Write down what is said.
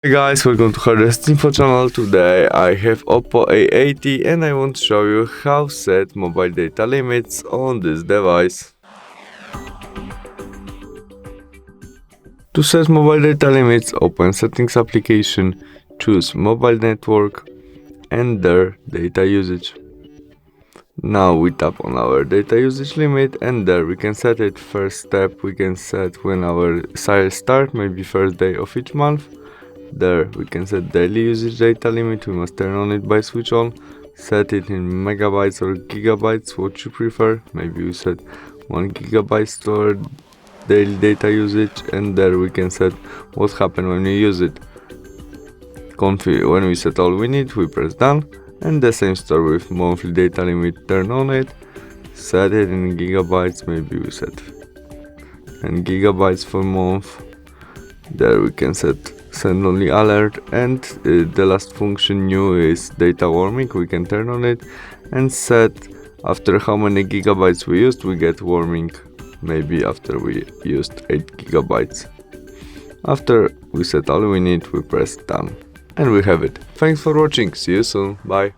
Hey guys, welcome to HardReset.Info channel. Today I have OPPO A80 and I want to show you how to set mobile data limits on this device. To set mobile data limits, open Settings application, choose Mobile Network and there data usage. Now we tap on our data usage limit and there we can set it. First step, we can set when our sales start, maybe first day of each month. There we can set daily usage data limit. We must turn on it by switch on. Set it in megabytes or gigabytes, what you prefer. Maybe we set 1 gigabyte to our daily data usage, and there we can set what happens when we use it. When we set all we need, we press done, and the same story with monthly data limit. Turn on it, set it in gigabytes. Maybe we set 10 gigabytes for month. There we can send only alert, and the last function new is data warming. We can turn on it and set after how many gigabytes we used, we get warming, maybe after we used 8 gigabytes. After we set all we need, we press done and we have it. Thanks for watching, see you soon, bye.